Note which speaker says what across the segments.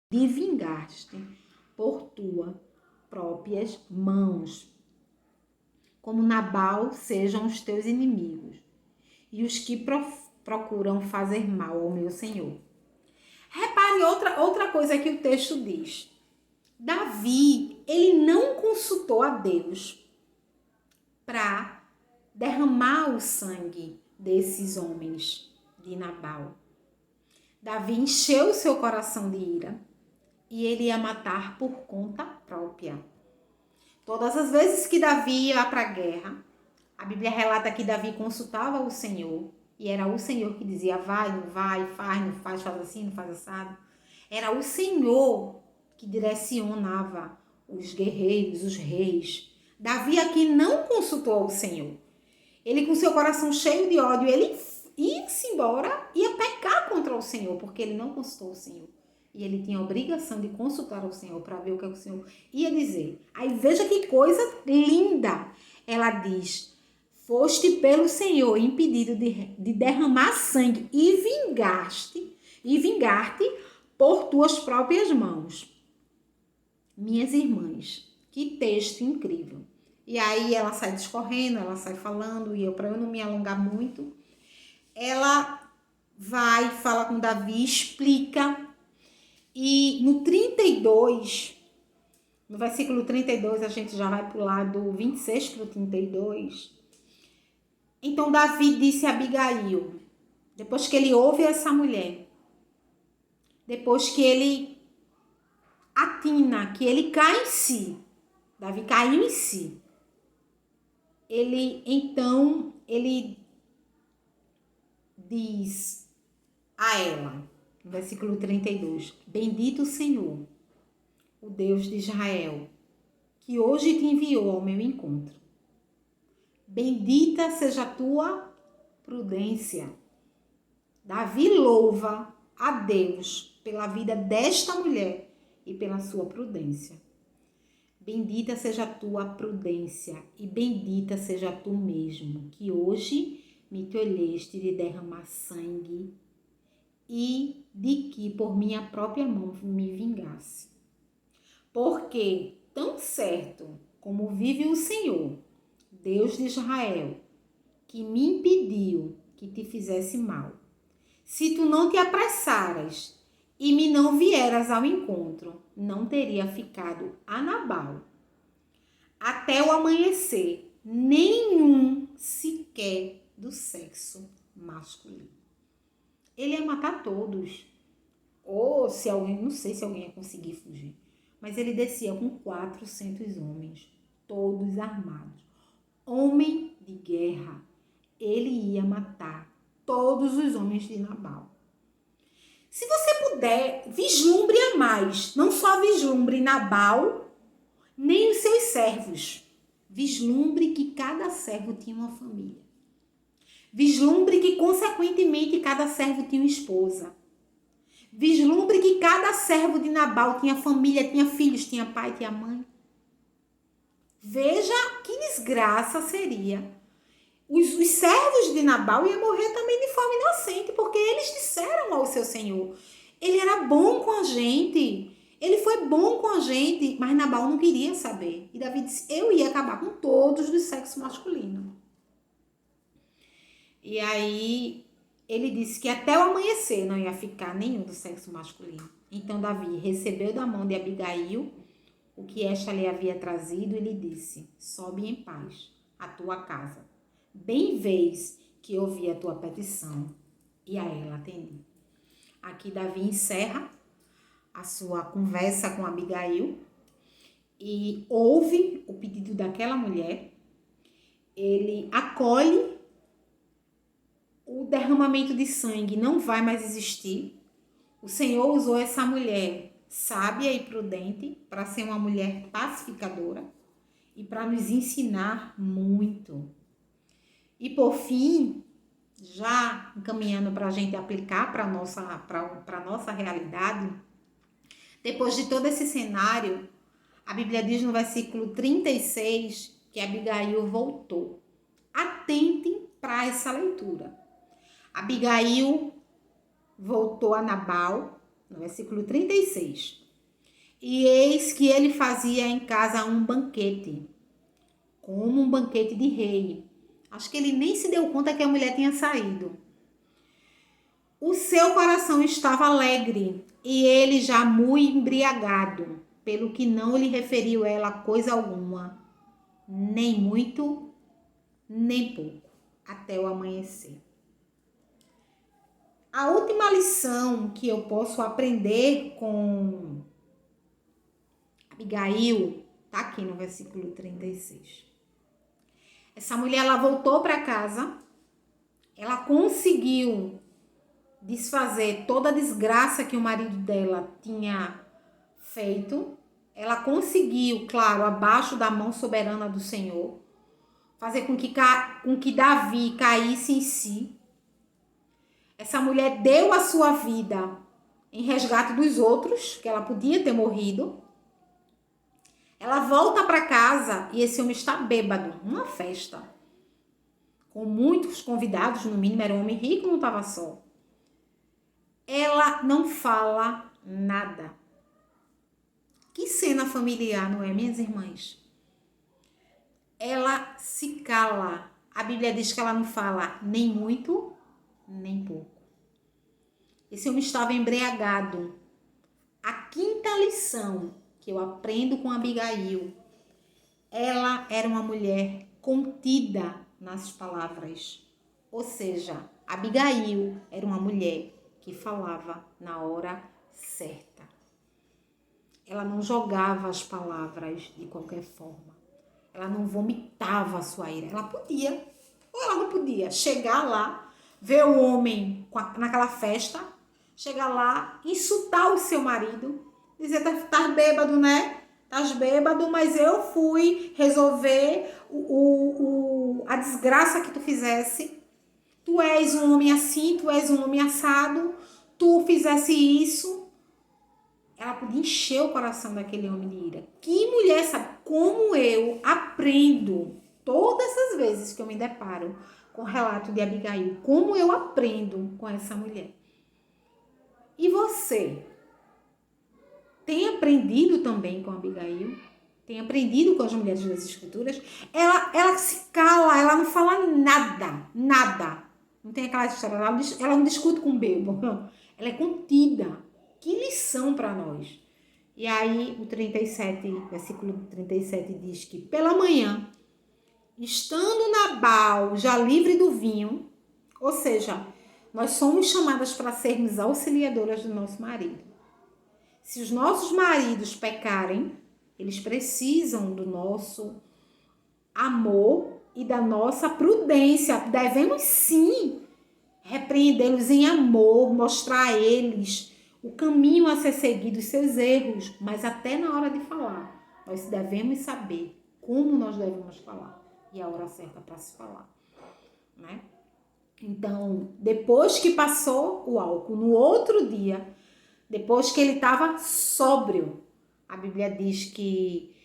Speaker 1: de vingar-te por tuas próprias mãos, como Nabal sejam os teus inimigos e os que procuram fazer mal ao meu senhor. Repare outra coisa que o texto diz. Davi, ele não consultou a Deus para derramar o sangue desses homens de Nabal. Davi encheu seu coração de ira e ele ia matar por conta própria. Todas as vezes que Davi ia para a guerra, a Bíblia relata que Davi consultava o Senhor e era o Senhor que dizia vai, não vai, faz, não faz, faz assim, não faz assado. Era o Senhor que direcionava os guerreiros, os reis. Davi aqui não consultou o Senhor. Ele, com seu coração cheio de ódio, ele ia-se embora, ia pecar contra o Senhor, porque ele não consultou o Senhor. E ele tinha a obrigação de consultar o Senhor para ver o que o Senhor ia dizer. Aí veja que coisa linda. Ela diz, foste pelo Senhor impedido de derramar sangue e vingar-te por tuas próprias mãos. Minhas irmãs, que texto incrível. E aí ela sai discorrendo, ela sai falando, e para eu não me alongar muito, ela vai, fala com Davi, explica. E no 32, no versículo 32, a gente já vai pular do 26 para o 32. Então Davi disse a Abigail, depois que ele ouve essa mulher, depois que ele atina, que ele cai em si, Davi caiu em si, ele diz a ela, no versículo 32, bendito o Senhor, o Deus de Israel, que hoje te enviou ao meu encontro. Bendita seja a tua prudência. Davi louva a Deus pela vida desta mulher e pela sua prudência. Bendita seja a tua prudência e bendita seja tu mesmo, que hoje me tolheste de derramar sangue e de que por minha própria mão me vingasse. Porque tão certo como vive o Senhor, Deus de Israel, que me impediu que te fizesse mal, se tu não te apressaras e me não vieras ao encontro, não teria ficado a Nabal até o amanhecer nenhum sequer do sexo masculino. Ele ia matar todos. Ou se alguém, não sei se alguém ia conseguir fugir, mas ele descia com 400 homens, todos armados. Homem de guerra. Ele ia matar todos os homens de Nabal. Se você puder, vislumbre a mais. Não só vislumbre Nabal, nem os seus servos. Vislumbre que cada servo tinha uma família. Vislumbre que, consequentemente, cada servo tinha uma esposa. Vislumbre que cada servo de Nabal tinha família, tinha filhos, tinha pai, tinha mãe. Veja que desgraça seria. Os servos de Nabal iam morrer também de forma inocente, porque eles disseram ao seu senhor, ele era bom com a gente, ele foi bom com a gente, mas Nabal não queria saber. E Davi disse, eu ia acabar com todos do sexo masculino. E aí ele disse que até o amanhecer não ia ficar nenhum do sexo masculino. Então Davi recebeu da mão de Abigail o que esta lhe havia trazido e lhe disse, sobe em paz à tua casa. Bem vês que ouvi a tua petição. E a ela atendi. Aqui Davi encerra a sua conversa com Abigail e ouve o pedido daquela mulher. Ele acolhe o derramamento de sangue, não vai mais existir. O Senhor usou essa mulher sábia e prudente para ser uma mulher pacificadora e para nos ensinar muito. E por fim, já encaminhando para a gente aplicar para a nossa realidade, depois de todo esse cenário, a Bíblia diz no versículo 36 que Abigail voltou. Atentem para essa leitura. Abigail voltou a Nabal no versículo 36. E eis que ele fazia em casa um banquete, como um banquete de rei. Acho que ele nem se deu conta que a mulher tinha saído. O seu coração estava alegre, e ele já muito embriagado, pelo que não lhe referiu ela coisa alguma, nem muito, nem pouco, até o amanhecer. A última lição que eu posso aprender com Abigail está aqui no versículo 36. Essa mulher, ela voltou para casa, ela conseguiu desfazer toda a desgraça que o marido dela tinha feito. Ela conseguiu, claro, abaixo da mão soberana do Senhor, fazer com que Davi caísse em si. Essa mulher deu a sua vida em resgate dos outros, que ela podia ter morrido. Ela volta para casa e esse homem está bêbado, numa festa, com muitos convidados, no mínimo era um homem rico, não estava só. Ela não fala nada. Que cena familiar, não é, minhas irmãs? Ela se cala. A Bíblia diz que ela não fala nem muito, nem pouco. Esse homem estava embriagado. A quinta lição que eu aprendo com Abigail, ela era uma mulher contida nas palavras. Ou seja, Abigail era uma mulher que falava na hora certa. Ela não jogava as palavras de qualquer forma. Ela não vomitava a sua ira. Ela podia, ou ela não podia, chegar lá, ver o homem naquela festa, chegar lá, insultar o seu marido, dizer, tá bêbado, né? Estás bêbado, mas eu fui resolver a desgraça que tu fizesse. Tu és um homem assim, tu és um homem assado, tu fizesse isso. Ela podia encher o coração daquele homem de ira. Que mulher, sabe? Como eu aprendo, todas as vezes que eu me deparo com o relato de Abigail, como eu aprendo com essa mulher. E você? Tem aprendido também com Abigail? Tem aprendido com as mulheres das Escrituras? Ela se cala, ela não fala nada. Não tem aquela história, ela não discute com o bebo. Ela é contida. Que lição para nós. E aí o 37, versículo 37 diz que pela manhã, estando Nabal já livre do vinho, ou seja, nós somos chamadas para sermos auxiliadoras do nosso marido. Se os nossos maridos pecarem, eles precisam do nosso amor e da nossa prudência. Devemos sim repreendê-los em amor, mostrar a eles o caminho a ser seguido, os seus erros, mas até na hora de falar, nós devemos saber como nós devemos falar e a hora certa para se falar, né? Então, depois que passou o álcool, no outro dia, depois que ele estava sóbrio, a Bíblia diz que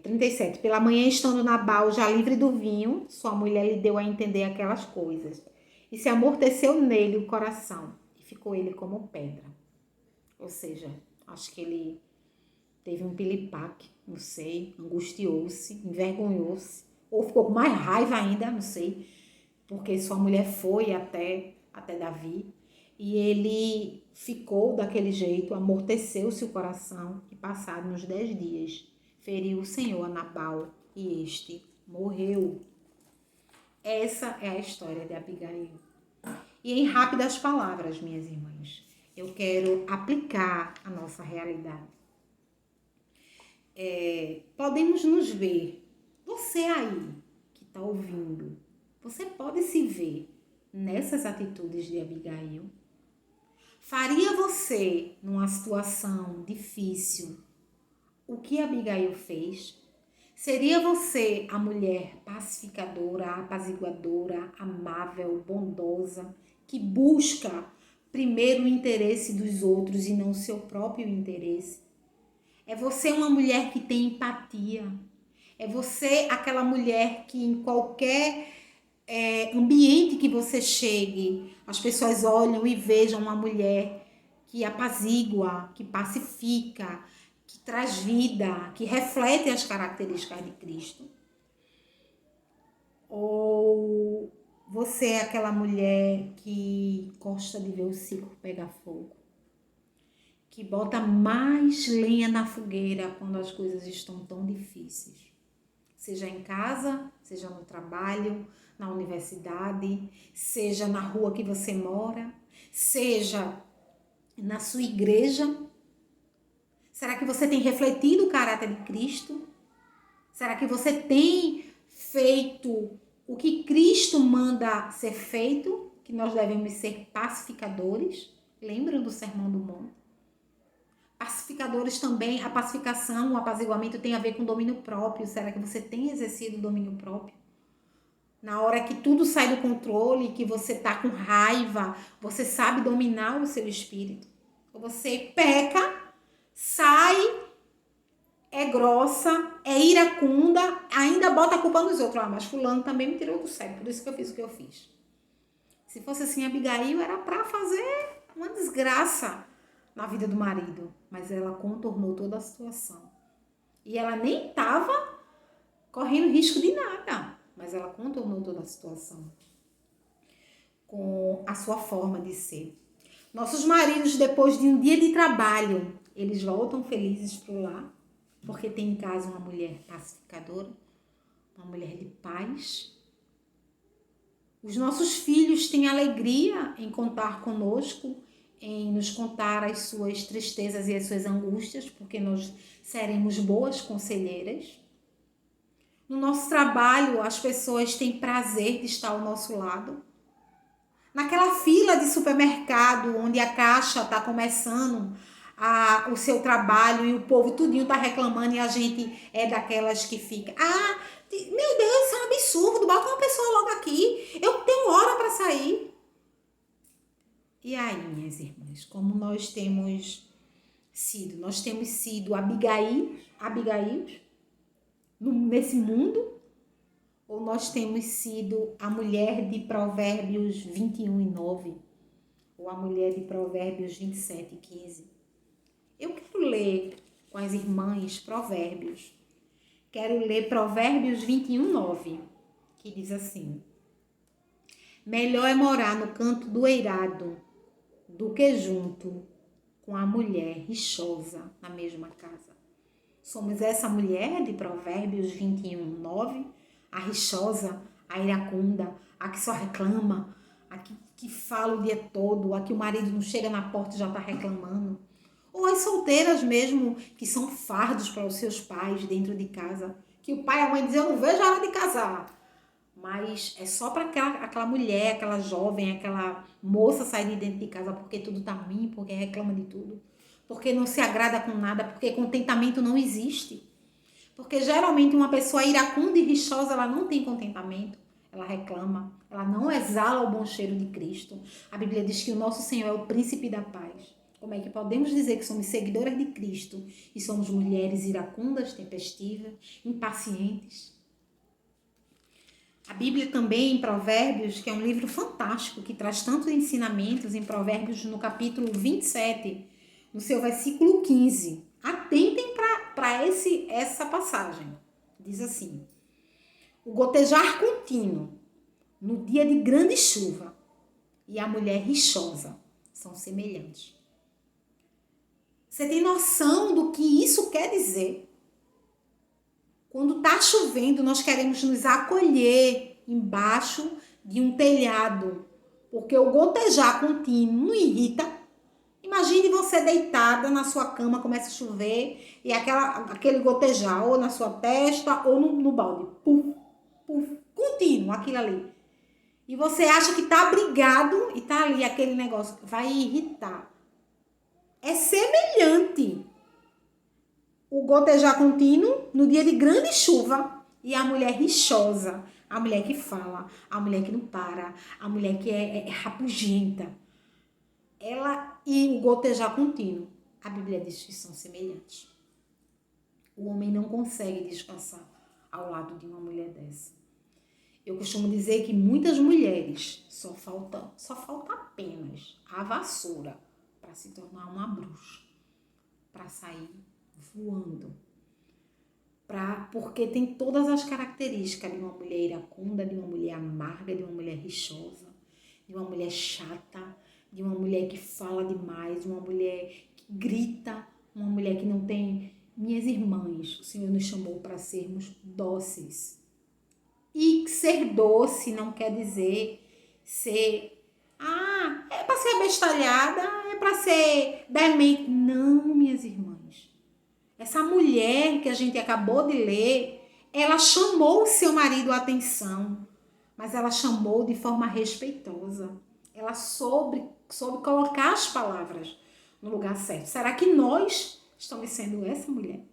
Speaker 1: 37, pela manhã estando Nabal já livre do vinho, sua mulher lhe deu a entender aquelas coisas, e se amorteceu nele o coração, e ficou ele como pedra. Ou seja, acho que ele teve um pilipaque, não sei, angustiou-se, envergonhou-se, ou ficou com mais raiva ainda, não sei, porque sua mulher foi até Davi, e ele ficou daquele jeito, amorteceu-se o coração, e passados uns 10 dias, feriu o Senhor a Nabal, e este morreu. Essa é a história de Abigail. E em rápidas palavras, minhas irmãs, eu quero aplicar a nossa realidade. Podemos nos ver, você aí que está ouvindo, você pode se ver nessas atitudes de Abigail? Faria você, numa situação difícil, o que Abigail fez? Seria você a mulher pacificadora, apaziguadora, amável, bondosa, que busca primeiro o interesse dos outros e não o seu próprio interesse? É você uma mulher que tem empatia. É você aquela mulher que em qualquer ambiente que você chegue, as pessoas olham e vejam uma mulher que apazigua, que pacifica, que traz vida, que reflete as características de Cristo? Ou você é aquela mulher que gosta de ver o circo pegar fogo? Que bota mais lenha na fogueira quando as coisas estão tão difíceis? Seja em casa, seja no trabalho, na universidade, seja na rua que você mora, seja na sua igreja. Será que você tem refletido o caráter de Cristo? Será que você tem feito o que Cristo manda ser feito? Que nós devemos ser pacificadores? Lembram do Sermão do Monte? Pacificadores também, a pacificação, o apaziguamento tem a ver com domínio próprio. Será que você tem exercido o domínio próprio? Na hora que tudo sai do controle, que você tá com raiva, você sabe dominar o seu espírito. Você peca, sai, é grossa, é iracunda, ainda bota a culpa nos outros. Mas fulano também me tirou do sério, por isso que eu fiz o que eu fiz. Se fosse assim, Abigail era pra fazer uma desgraça na vida do marido. Mas ela contornou toda a situação. E ela nem tava correndo risco de nada. Mas ela contornou toda a situação com a sua forma de ser. Nossos maridos, depois de um dia de trabalho, eles voltam felizes para o lar, porque tem em casa uma mulher pacificadora, uma mulher de paz. Os nossos filhos têm alegria em contar conosco, em nos contar as suas tristezas e as suas angústias, porque nós seremos boas conselheiras. No nosso trabalho, as pessoas têm prazer de estar ao nosso lado. Naquela fila de supermercado, onde a caixa está começando o seu trabalho e o povo tudinho está reclamando e a gente é daquelas que fica, meu Deus, isso é um absurdo, bota uma pessoa logo aqui, eu tenho hora para sair. E aí, minhas irmãs, como nós temos sido? Nós temos sido Abigail nesse mundo? Ou nós temos sido a mulher de Provérbios 21:9? Ou a mulher de Provérbios 27:15? Eu quero ler com as irmãs Provérbios. Quero ler Provérbios 21:9, que diz assim: melhor é morar no canto do eirado do que junto com a mulher rixosa na mesma casa. Somos essa mulher de Provérbios 21:9, a rixosa, a iracunda, a que só reclama, a que fala o dia todo, a que o marido não chega na porta e já está reclamando. Ou as solteiras mesmo, que são fardos para os seus pais dentro de casa, que o pai e a mãe dizem, eu não vejo a hora de casar. Mas é só para aquela mulher, aquela jovem, aquela moça sair de dentro de casa porque tudo tá ruim, porque reclama de tudo, porque não se agrada com nada, porque contentamento não existe. Porque geralmente uma pessoa iracunda e rixosa, ela não tem contentamento, ela reclama, ela não exala o bom cheiro de Cristo. A Bíblia diz que o nosso Senhor é o príncipe da paz. Como é que podemos dizer que somos seguidoras de Cristo e somos mulheres iracundas, tempestivas, impacientes? A Bíblia também, em Provérbios, que é um livro fantástico, que traz tantos ensinamentos, em Provérbios, no capítulo 27, no seu versículo 15. Atentem para essa passagem. Diz assim: o gotejar contínuo no dia de grande chuva e a mulher rixosa são semelhantes. Você tem noção do que isso quer dizer? Quando está chovendo, nós queremos nos acolher embaixo de um telhado, porque o gotejar contínuo irrita. Imagine você deitada na sua cama, começa a chover e aquele gotejar ou na sua testa ou no balde. Puf, puf, contínuo, aquilo ali. E você acha que está abrigado e está ali aquele negócio. Vai irritar. É semelhante o gotejar contínuo no dia de grande chuva e a mulher rixosa, a mulher que fala, a mulher que não para, a mulher que é rabugenta. Ela e o gotejar contínuo, a Bíblia diz que são semelhantes. O homem não consegue descansar ao lado de uma mulher dessa. Eu costumo dizer que muitas mulheres só falta apenas a vassoura para para se tornar uma bruxa, para sair voando. Porque tem todas as características de uma mulher iracunda, de uma mulher amarga, de uma mulher rixosa, de uma mulher chata, de uma mulher que fala demais, de uma mulher que grita, uma mulher que não tem... Minhas irmãs, o Senhor nos chamou para sermos dóceis. E ser doce não quer dizer ser... é para ser abestalhada, é para ser demente. Não, minhas irmãs. Essa mulher que a gente acabou de ler, ela chamou o seu marido a atenção, mas ela chamou de forma respeitosa. Ela soube colocar as palavras no lugar certo. Será que nós estamos sendo essa mulher?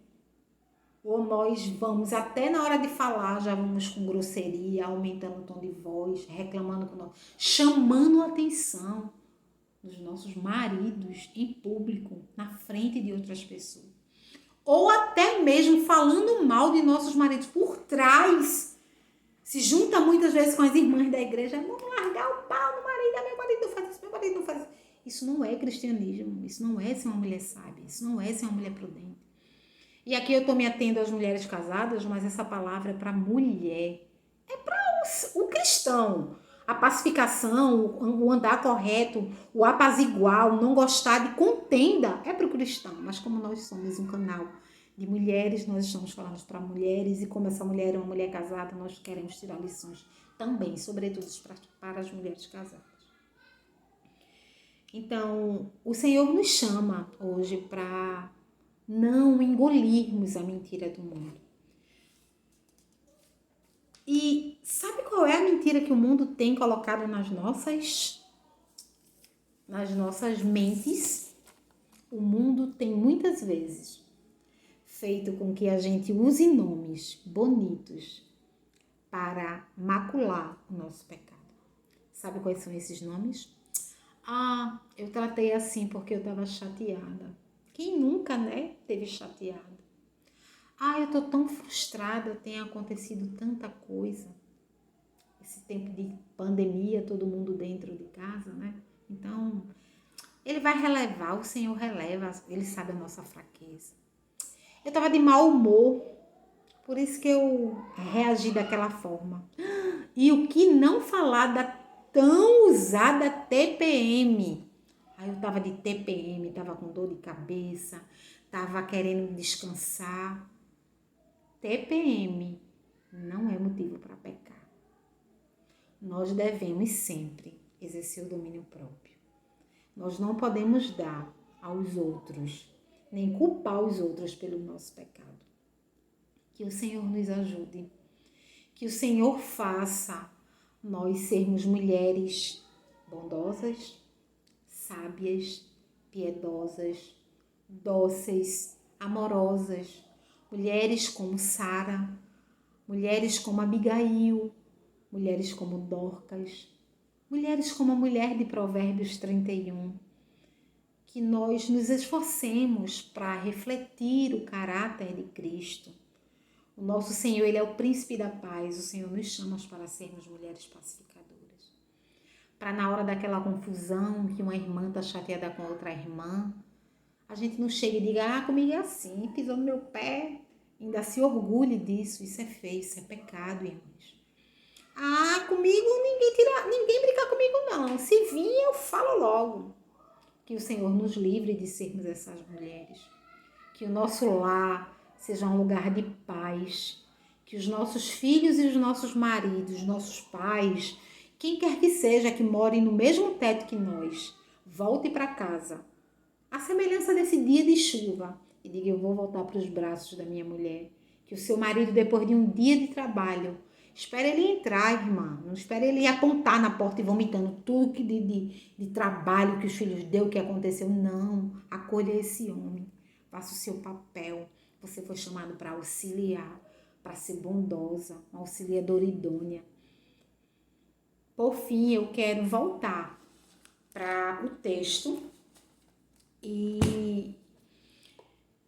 Speaker 1: Ou nós vamos até na hora de falar, já vamos com grosseria, aumentando o tom de voz, reclamando com nós, chamando a atenção dos nossos maridos em público, na frente de outras pessoas. Ou até mesmo falando mal de nossos maridos por trás. Se junta muitas vezes com as irmãs da igreja, vamos largar o pau no marido, meu marido não faz isso, meu marido não faz isso. Isso não é cristianismo, isso não é ser uma mulher sábia, isso não é ser uma mulher prudente. E aqui eu estou me atendo às mulheres casadas, mas essa palavra é para mulher, é para o cristão. A pacificação, o andar correto, o apaziguar, o não gostar de contenda é para o cristão. Mas como nós somos um canal de mulheres, nós estamos falando para mulheres, e como essa mulher é uma mulher casada, nós queremos tirar lições também, sobretudo para as mulheres casadas. Então, o Senhor nos chama hoje para não engolirmos a mentira do mundo. E sabe qual é a mentira que o mundo tem colocado nas nossas mentes? O mundo tem muitas vezes feito com que a gente use nomes bonitos para macular o nosso pecado. Sabe quais são esses nomes? Eu tratei assim porque eu estava chateada. Quem nunca, né, teve chateado? Eu tô tão frustrada, tem acontecido tanta coisa. Esse tempo de pandemia, todo mundo dentro de casa, né? Então, ele vai relevar, o Senhor releva, ele sabe a nossa fraqueza. Eu tava de mau humor, por isso que eu reagi daquela forma. E o que não falar da tão usada TPM? Eu tava de TPM, tava com dor de cabeça, tava querendo descansar. TPM não é motivo para pecar. Nós devemos sempre exercer o domínio próprio. Nós não podemos dar aos outros, nem culpar os outros pelo nosso pecado. Que o Senhor nos ajude. Que o Senhor faça nós sermos mulheres bondosas, sábias, piedosas, dóceis, amorosas. Mulheres como Sara, mulheres como Abigail, mulheres como Dorcas, mulheres como a mulher de Provérbios 31. Que nós nos esforcemos para refletir o caráter de Cristo. O nosso Senhor, Ele é o príncipe da paz. O Senhor nos chama para sermos mulheres pacificadoras. Para na hora daquela confusão, que uma irmã está chateada com outra irmã, a gente não chega e diga, comigo é assim, pisou no meu pé, ainda se orgulhe disso, isso é feio, isso é pecado, irmãos. Comigo ninguém brinca comigo não, se vir eu falo logo. Que o Senhor nos livre de sermos essas mulheres, que o nosso lar seja um lugar de paz, que os nossos filhos e os nossos maridos, nossos pais, quem quer que seja que more no mesmo teto que nós, volte para casa, a semelhança desse dia de chuva, e diga, eu vou voltar para os braços da minha mulher. Que o seu marido, depois de um dia de trabalho, espere ele entrar, irmã, não espere ele apontar na porta e vomitando tudo que de trabalho que os filhos deu, que aconteceu. Não, acolha esse homem, faça o seu papel. Você foi chamado para auxiliar, para ser bondosa, uma auxiliadora idônea. Por fim, eu quero voltar para o texto e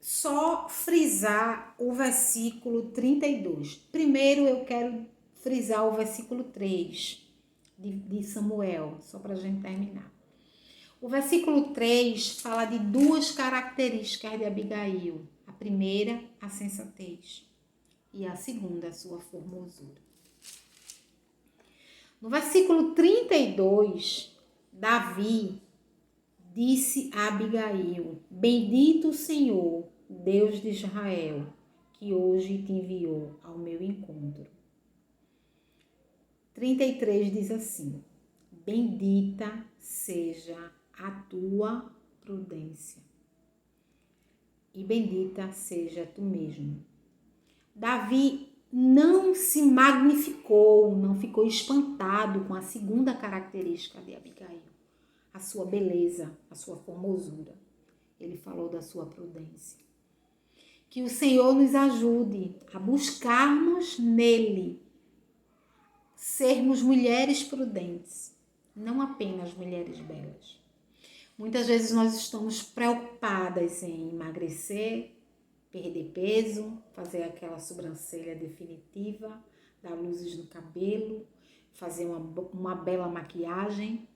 Speaker 1: só frisar o versículo 32. Primeiro eu quero frisar o versículo 3 de Samuel, só para a gente terminar. O versículo 3 fala de duas características de Abigail. A primeira, a sensatez. E a segunda, a sua formosura. No versículo 32, Davi disse a Abigail: Bendito o Senhor, Deus de Israel, que hoje te enviou ao meu encontro. 33 diz assim: Bendita seja a tua prudência, e bendita seja tu mesmo. Davi não se magnificou, não ficou espantado com a segunda característica de Abigail, a sua beleza, a sua formosura. Ele falou da sua prudência. Que o Senhor nos ajude a buscarmos nele, sermos mulheres prudentes, não apenas mulheres belas. Muitas vezes nós estamos preocupadas em emagrecer, perder peso, fazer aquela sobrancelha definitiva, dar luzes no cabelo, fazer uma bela maquiagem.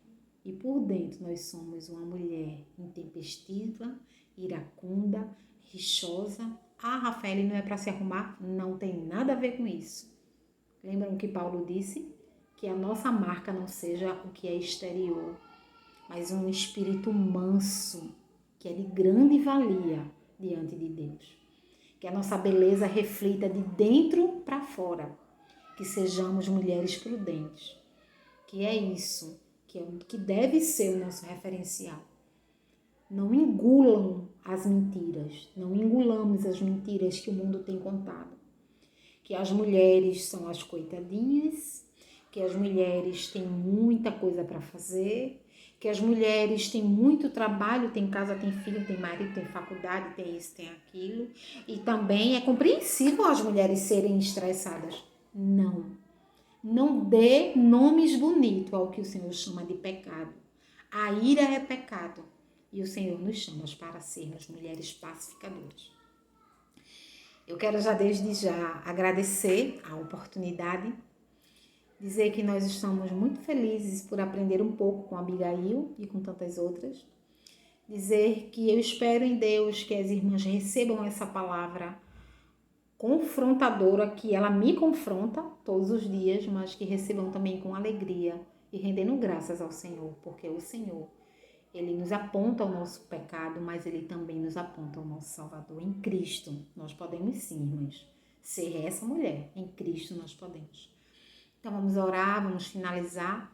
Speaker 1: E por dentro nós somos uma mulher intempestiva, iracunda, rixosa. Ah, Rafael, não é para se arrumar? Não tem nada a ver com isso. Lembram que Paulo disse? Que a nossa marca não seja o que é exterior, mas um espírito manso, que é de grande valia diante de Deus. Que a nossa beleza reflita de dentro para fora. Que sejamos mulheres prudentes. Que é isso, que deve ser o nosso referencial. Não engulam as mentiras. Não engulamos as mentiras que o mundo tem contado. Que as mulheres são as coitadinhas, que as mulheres têm muita coisa para fazer, que as mulheres têm muito trabalho, tem casa, tem filho, tem marido, tem faculdade, tem isso, tem aquilo. E também é compreensível as mulheres serem estressadas. Não. Não dê nomes bonitos ao que o Senhor chama de pecado. A ira é pecado. E o Senhor nos chama para sermos mulheres pacificadoras. Eu quero já desde já agradecer a oportunidade, dizer que nós estamos muito felizes por aprender um pouco com Abigail e com tantas outras. Dizer que eu espero em Deus que as irmãs recebam essa palavra confrontadora, que ela me confronta todos os dias, mas que recebam também com alegria e rendendo graças ao Senhor, porque o Senhor, Ele nos aponta o nosso pecado, mas Ele também nos aponta o nosso Salvador. Em Cristo nós podemos sim, irmãs, ser essa mulher. Em Cristo nós podemos. Então vamos orar, vamos finalizar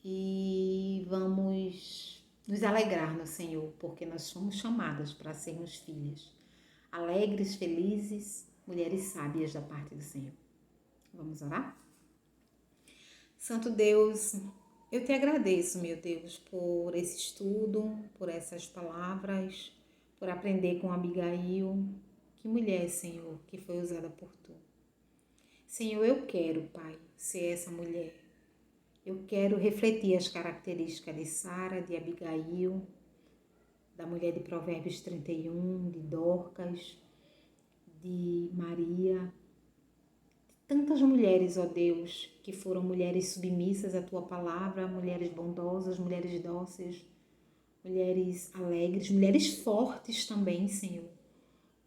Speaker 1: e vamos nos alegrar no Senhor, porque nós somos chamadas para sermos filhas. Alegres, felizes, mulheres sábias da parte do Senhor. Vamos orar? Santo Deus, eu te agradeço, meu Deus, por esse estudo, por essas palavras, por aprender com Abigail. Que mulher, Senhor, que foi usada por tu. Senhor, eu quero, Pai, ser essa mulher. Eu quero refletir as características de Sara, de Abigail, da mulher de Provérbios 31, de Dorcas, de Maria, de tantas mulheres, ó Deus, que foram mulheres submissas à Tua palavra, mulheres bondosas, mulheres dóceis, mulheres alegres, mulheres fortes também, Senhor,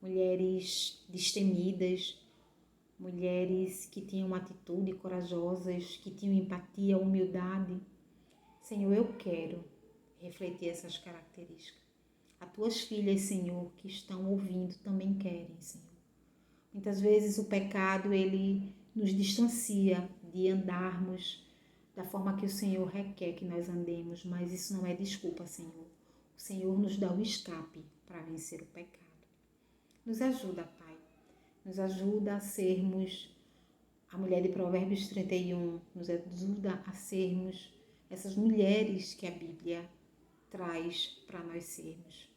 Speaker 1: mulheres destemidas, mulheres que tinham atitude, corajosas, que tinham empatia, humildade. Senhor, eu quero refletir essas características. As Tuas filhas, Senhor, que estão ouvindo, também querem, Senhor. Muitas vezes o pecado, ele nos distancia de andarmos da forma que o Senhor requer que nós andemos, mas isso não é desculpa, Senhor. O Senhor nos dá o escape para vencer o pecado. Nos ajuda, Pai. Nos ajuda a sermos a mulher de Provérbios 31, nos ajuda a sermos essas mulheres que a Bíblia traz para nós sermos.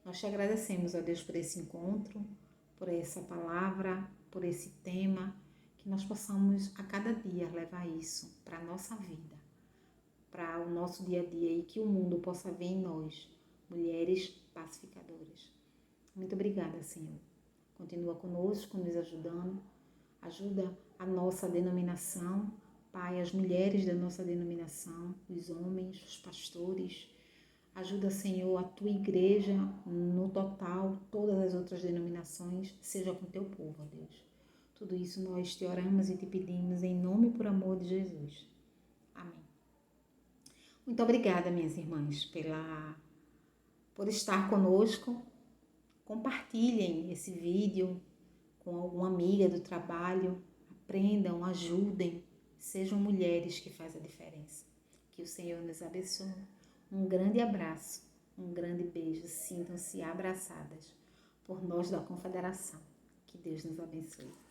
Speaker 1: Nós te agradecemos, ó Deus, por esse encontro, por essa palavra, por esse tema, que nós possamos a cada dia levar isso para a nossa vida, para o nosso dia a dia e que o mundo possa ver em nós, mulheres pacificadoras. Muito obrigada, Senhor. Continua conosco, nos ajudando. Ajuda a nossa denominação, Pai, as mulheres da nossa denominação, os homens, os pastores, Ajuda, Senhor, a tua igreja no total, todas as outras denominações, seja com teu povo, ó Deus. Tudo isso nós te oramos e te pedimos em nome e por amor de Jesus. Amém. Muito obrigada, minhas irmãs, por estar conosco. Compartilhem esse vídeo com alguma amiga do trabalho. Aprendam, ajudem. Sejam mulheres que fazem a diferença. Que o Senhor nos abençoe. Um grande abraço, um grande beijo. Sintam-se abraçadas por nós da Confederação. Que Deus nos abençoe.